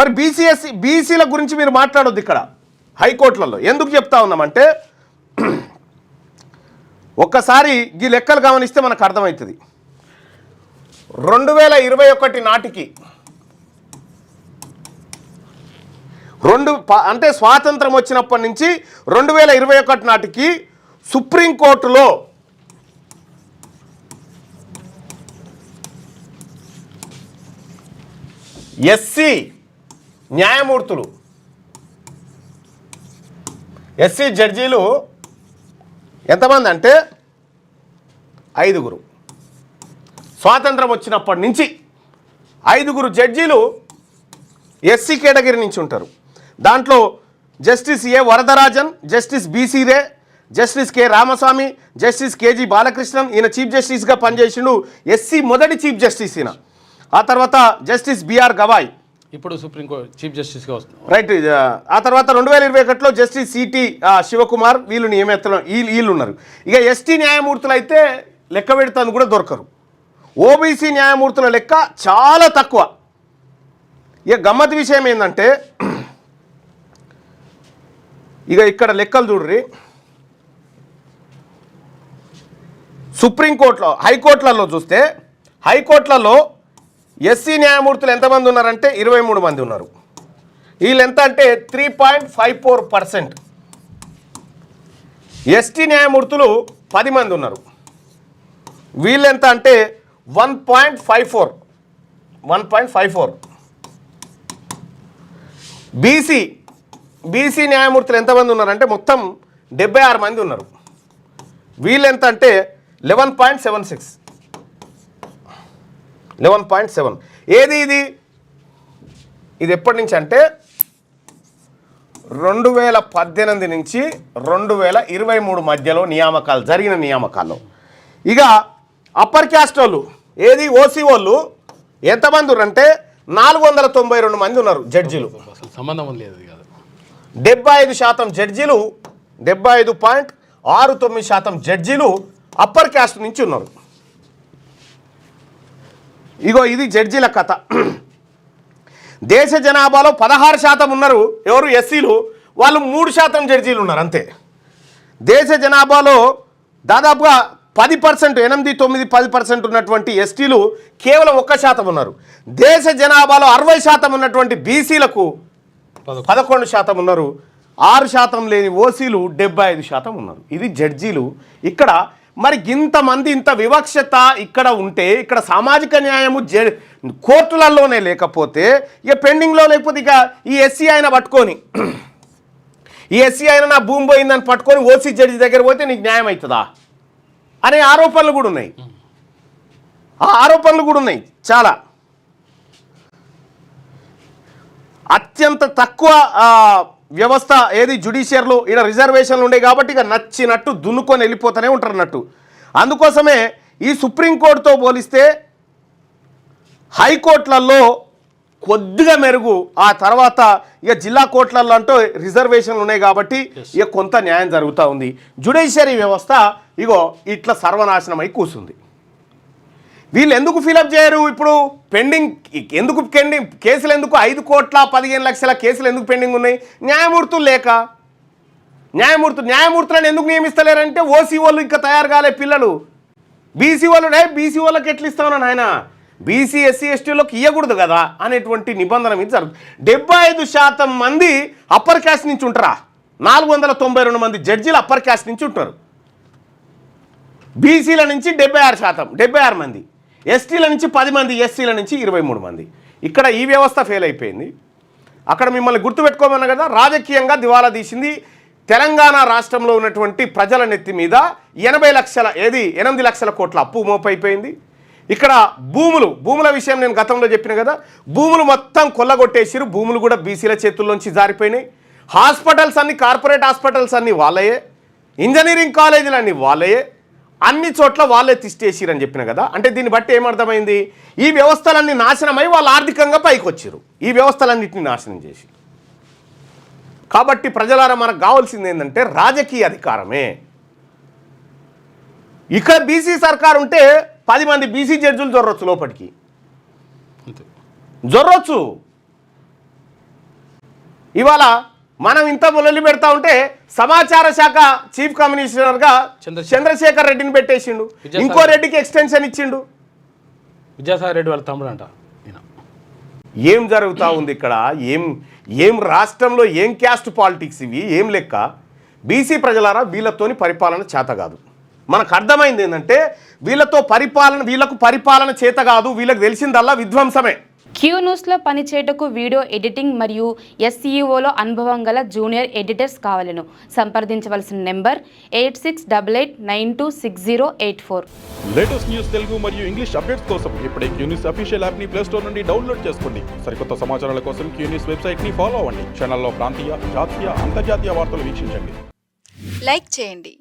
మరి బీసీల గురించి మీరు మాట్లాడొద్దు ఇక్కడ హైకోర్టులలో. ఎందుకు చెప్తా ఉన్నామంటే ఒక్కసారి ఈ లెక్కలు గమనిస్తే మనకు అర్థమవుతుంది. 2021 నాటికి అంటే స్వాతంత్రం వచ్చినప్పటి నుంచి 2021 నాటికి సుప్రీంకోర్టులో ఎస్సీ న్యాయమూర్తులు, ఎస్సీ జడ్జీలు ఎంతమంది అంటే 5. స్వాతంత్రం వచ్చినప్పటి నుంచి 5 జడ్జీలు ఎస్సీ కేటగిరీ నుంచి ఉంటారు. దాంట్లో justice A Varadarajan, justice BC ray, justice K Ramaswamy, justice KG Balakrishnan, ఈయన చీఫ్ జస్టిస్గా పనిచేసిండు. ఎస్సీ మొదటి చీఫ్ జస్టిస్ ఈయన. ఆ తర్వాత జస్టిస్ బిఆర్ గవాయ్, ఇప్పుడు సుప్రీంకోర్టు చీఫ్ జస్టిస్గా వస్తుంది, రైట్. ఆ తర్వాత 2021లో జస్టిస్ సిటి శివకుమార్, వీళ్ళు నియమితులు, వీళ్ళు ఉన్నారు. ఇక ఎస్టీ న్యాయమూర్తులు అయితే లెక్క పెడతాను కూడా దొరకరు. ఓబీసీ న్యాయమూర్తుల లెక్క చాలా తక్కువ. ఇక గమ్మత్ విషయం ఏంటంటే ఇక ఇక్కడ లెక్కలు చూడ్రి. సుప్రీంకోర్టులో, హైకోర్టులలో చూస్తే హైకోర్టులలో ఎస్సీ న్యాయమూర్తులు ఎంతమంది ఉన్నారంటే 23 మంది ఉన్నారు. వీళ్ళు ఎంత అంటే 3.54%. ఎస్టీ న్యాయమూర్తులు 10 మంది ఉన్నారు. వీళ్ళు ఎంత అంటే 1.54. బీసీ న్యాయమూర్తులు ఎంతమంది ఉన్నారంటే మొత్తం 76 మంది ఉన్నారు. వీళ్ళు ఎంత అంటే 11.7. ఏది ఇది ఎప్పటి నుంచి అంటే 2018 నుంచి 2023 మధ్యలో నియామకాలు జరిగిన నియామకాల్లో. ఇక అప్పర్ క్యాస్ట్ వాళ్ళు, ఏది ఓసీ వాళ్ళు ఎంతమంది ఉన్నారంటే 492 మంది ఉన్నారు జడ్జీలు. అసలు సంబంధం లేదు కాదు. 75% జడ్జీలు, 75.69% జడ్జీలు అప్పర్ క్యాస్ట్ నుంచి ఉన్నారు. ఇగో ఇది జడ్జీల కథ. దేశ జనాభాలో 16% ఉన్నారు ఎవరు ఎస్సీలు, వాళ్ళు 3% జడ్జీలు ఉన్నారు అంతే. దేశ జనాభాలో దాదాపుగా 10%, 8, 9, 10% ఉన్నటువంటి ఎస్టీలు కేవలం 1% ఉన్నారు. దేశ జనాభాలో 60% ఉన్నటువంటి బీసీలకు 11% ఉన్నారు. 6% లేని ఓసీలు 75% ఉన్నారు. ఇది జడ్జీలు. ఇక్కడ మరి ఇంతమంది, ఇంత వివక్షత ఇక్కడ ఉంటే, ఇక్కడ సామాజిక న్యాయము కోర్టులలోనే లేకపోతే, ఇక పెండింగ్లో లేకపోతే ఇక ఈ ఎస్సీ ఆయన పట్టుకొని, ఈ ఎస్సీ ఆయన నా భూమి పోయిందని పట్టుకొని ఓసీ జడ్జి దగ్గర పోతే నీకు న్యాయం అవుతుందా అనే ఆరోపణలు కూడా ఉన్నాయి. ఆ ఆరోపణలు కూడా ఉన్నాయి చాలా. అత్యంత తక్కువ వ్యవస్థ ఏది జ్యుడిషియర్లో, ఇక్కడ రిజర్వేషన్లు ఉన్నాయి కాబట్టి ఇక నచ్చినట్టు దున్నుకొని వెళ్ళిపోతూనే ఉంటారు అన్నట్టు. అందుకోసమే ఈ సుప్రీంకోర్టుతో పోలిస్తే హైకోర్టులలో కొద్దిగా మెరుగు. ఆ తర్వాత ఇక జిల్లా కోర్టులలో అంటూ రిజర్వేషన్లు ఉన్నాయి కాబట్టి ఇక కొంత న్యాయం జరుగుతూ ఉంది. జ్యుడిషియరీ వ్యవస్థ ఇగో ఇట్లా సర్వనాశనమై కూర్చుంది. వీళ్ళు ఎందుకు ఫిలప్ చేయరు? ఇప్పుడు పెండింగ్ ఎందుకు కేసులు ఎందుకు 5,15,00,000 కేసులు ఎందుకు పెండింగ్ ఉన్నాయి? న్యాయమూర్తులు లేక. న్యాయమూర్తులను ఎందుకు నియమిస్తలేరంటే ఓసీ వాళ్ళు ఇంకా తయారు కాలే పిల్లలు. బీసీ వాళ్ళకి ఎట్లా ఇస్తామని ఆయన బీసీ ఎస్సీ ఎస్టీలోకి ఇవ్వకూడదు కదా అనేటువంటి నిబంధన మీద జరుగుతుంది. 75% మంది అప్పర్ క్యాస్ట్ నుంచి ఉంటారా? 492 మంది జడ్జీలు అప్పర్ క్యాస్ట్ నుంచి ఉంటారు. బీసీల నుంచి 76 మంది, ఎస్టీల నుంచి 10 మంది, ఎస్సీల నుంచి 23 మంది. ఇక్కడ ఈ వ్యవస్థ ఫెయిల్ అయిపోయింది. అక్కడ మిమ్మల్ని గుర్తుపెట్టుకోమన్నా కదా, రాజకీయంగా దివాలా తీసింది. తెలంగాణ రాష్ట్రంలో ఉన్నటువంటి ప్రజల నెత్తి మీద 8 లక్షల కోట్ల అప్పు మోపైపోయింది. ఇక్కడ భూముల విషయం నేను గతంలో చెప్పిన కదా, భూములు మొత్తం కొల్లగొట్టేసిరు. భూములు కూడా బీసీల చేతుల్లోంచి జారిపోయినాయి. హాస్పిటల్స్ అన్ని, కార్పొరేట్ హాస్పిటల్స్ అన్నీ వాళ్ళయే, ఇంజనీరింగ్ కాలేజీలు అన్నీ వాళ్ళయే, అన్ని చోట్ల వాళ్ళే తిష్టేసిరని చెప్పిన కదా. అంటే దీన్ని బట్టి ఏమర్థమైంది? ఈ వ్యవస్థలన్నీ నాశనమై వాళ్ళు ఆర్థికంగా పైకి వచ్చారు, ఈ వ్యవస్థలన్నింటినీ నాశనం చేసి. కాబట్టి ప్రజలారా మనకు కావాల్సింది ఏంటంటే రాజకీయ అధికారమే. ఇక బీసీ సర్కారు ఉంటే 10 మంది బీసీ జడ్జులు జొర్రొచ్చు, లోపలికి జొర్రొచ్చు. ఇవాళ మనం ఇంత మొదలు పెడతా ఉంటే సమాచార శాఖ చీఫ్ కమిషనర్గా చంద్రశేఖర్ రెడ్డిని పెట్టేసిండు, ఇంకో రెడ్డికి ఎక్స్టెన్షన్ ఇచ్చిండు. విద్యాసాగర్ రెడ్డి వాళ్ళ తమ్ముడు అంట ఈయన. ఏం జరుగుతూ ఉంది ఇక్కడ? ఏం రాష్ట్రంలో ఏం క్యాస్ట్ పాలిటిక్స్ ఇవి? ఏం లెక్క? బీసీ ప్రజలారా, వీళ్ళతోని పరిపాలన చేత కాదు. మనకు అర్థమైంది ఏంటంటే వీళ్ళకు పరిపాలన చేత కాదు, వీళ్ళకి తెలిసిందల్లా విధ్వంసమే. క్యూ న్యూస్లో పనిచేయటకు వీడియో ఎడిటింగ్ మరియు ఎస్ఈఓలో అనుభవం గల జూనియర్ ఎడిటర్స్ కావాలను సంప్రదించవలసిన నెంబర్ 8688926084. లేటెస్ట్ న్యూస్ తెలుగు మరియు ఇంగ్లీష్ అప్డేట్స్ కోసం ఇప్పుడే క్యూ న్యూస్ అఫీషియల్ యాప్ ని ప్లే స్టోర్ నుండి డౌన్లోడ్ చేసుకోండి. సరికొత్త సమాచారాల కోసం క్యూ న్యూస్ వెబ్సైట్ ని ఫాలో అవ్వండి. ఛానల్లో ప్రాంతీయ, జాతీయ, అంతర్జాతీయ వార్తలు వీక్షించండి. లైక్ చేయండి.